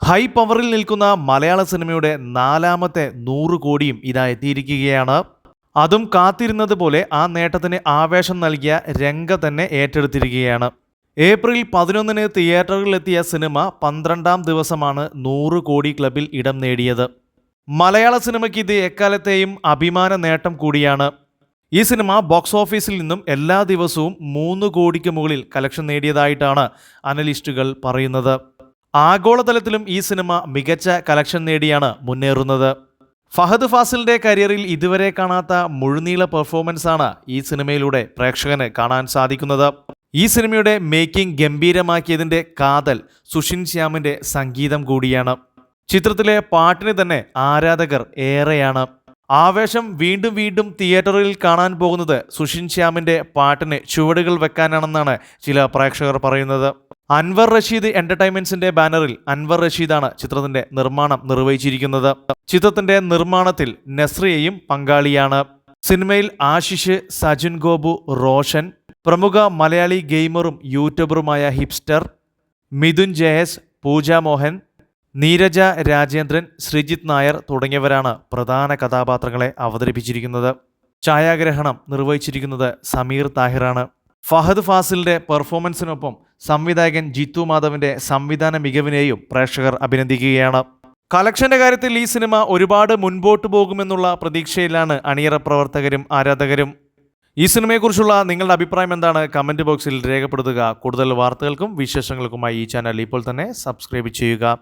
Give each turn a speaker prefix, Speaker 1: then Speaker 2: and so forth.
Speaker 1: High പവറിൽ നിൽക്കുന്ന മലയാള സിനിമയുടെ നാലാമത്തെ 100 കോടിയും ഇതാ എത്തിയിരിക്കുകയാണ്. അതും കാത്തിരുന്നത് പോലെ ആ നേട്ടത്തിന് ആവേശം നൽകിയ രംഗ തന്നെ ഏറ്റെടുത്തിരിക്കുകയാണ്. ഏപ്രിൽ 11-ന് തിയേറ്ററുകളിലെത്തിയ സിനിമ 12-ാം ദിവസമാണ് 100 കോടി ക്ലബിൽ ഇടം നേടിയത്. മലയാള സിനിമയ്ക്ക് ഇത് എക്കാലത്തെയും അഭിമാന നേട്ടം കൂടിയാണ്. ഈ സിനിമ ബോക്സ് ഓഫീസിൽ നിന്നും എല്ലാ ദിവസവും 3 കോടിക്ക് മുകളിൽ കളക്ഷൻ നേടിയതായിട്ടാണ് അനലിസ്റ്റുകൾ പറയുന്നത്. ആഗോളതലത്തിലും ഈ സിനിമ മികച്ച കളക്ഷൻ നേടിയാണ് മുന്നേറുന്നത്. ഫഹദ് ഫാസിലിന്റെ കരിയറിൽ ഇതുവരെ കാണാത്ത മുഴുനീള പെർഫോമൻസാണ് ഈ സിനിമയിലൂടെ പ്രേക്ഷകന് കാണാൻ സാധിക്കുന്നത്. ഈ സിനിമയുടെ മേക്കിംഗ് ഗംഭീരമാക്കിയതിന്റെ കാതൽ സുഷിൻ ശ്യാമിന്റെ സംഗീതം കൂടിയാണ്. ചിത്രത്തിലെ പാട്ടിന് തന്നെ ആരാധകർ ഏറെയാണ്. ആവേശം വീണ്ടും വീണ്ടും തിയേറ്ററിൽ കാണാൻ പോകുന്നത് സുഷിൻ ശ്യാമിന്റെ പാട്ടിന് ചുവടുകൾ വെക്കാനാണെന്നാണ് ചില പ്രേക്ഷകർ പറയുന്നത്. അൻവർ റഷീദ് എന്റർടൈൻമെന്റ്സിന്റെ ബാനറിൽ അൻവർ റഷീദാണ് ചിത്രത്തിന്റെ നിർമ്മാണം നിർവഹിച്ചിരിക്കുന്നത്. ചിത്രത്തിന്റെ നിർമ്മാണത്തിൽ നസ്രിയയും പങ്കാളിയാണ്. സിനിമയിൽ ആശിഷ്, സജുൻ ഗോപു, റോഷൻ, പ്രമുഖ മലയാളി ഗെയിമറും യൂട്യൂബറുമായ ഹിപ്സ്റ്റർ, മിഥുൻ ജയസ്, പൂജ മോഹൻ, നീരജ രാജേന്ദ്രൻ, ശ്രീജിത്ത് നായർ തുടങ്ങിയവരാണ് പ്രധാന കഥാപാത്രങ്ങളെ അവതരിപ്പിച്ചിരിക്കുന്നത്. ഛായാഗ്രഹണം നിർവഹിച്ചിരിക്കുന്നത് സമീർ താഹിറാണ്. ഫഹദ് ഫാസിലിന്റെ പെർഫോമൻസിനൊപ്പം സംവിധായകൻ ജിത്തു മാധവിന്റെ സംവിധാന മികവിനെയും പ്രേക്ഷകർ അഭിനന്ദിക്കുകയാണ്. കളക്ഷന്റെ കാര്യത്തിൽ ഈ സിനിമ ഒരുപാട് മുൻപോട്ട് പോകുമെന്നുള്ള പ്രതീക്ഷയിലാണ് അണിയറ പ്രവർത്തകരും ആരാധകരും. ഈ സിനിമയെക്കുറിച്ചുള്ള നിങ്ങളുടെ അഭിപ്രായം എന്താണ്? കമന്റ് ബോക്സിൽ രേഖപ്പെടുത്തുക. കൂടുതൽ വാർത്തകൾക്കും വിശേഷങ്ങൾക്കുമായി ഈ ചാനൽ ഇപ്പോൾ തന്നെ സബ്സ്ക്രൈബ് ചെയ്യുക.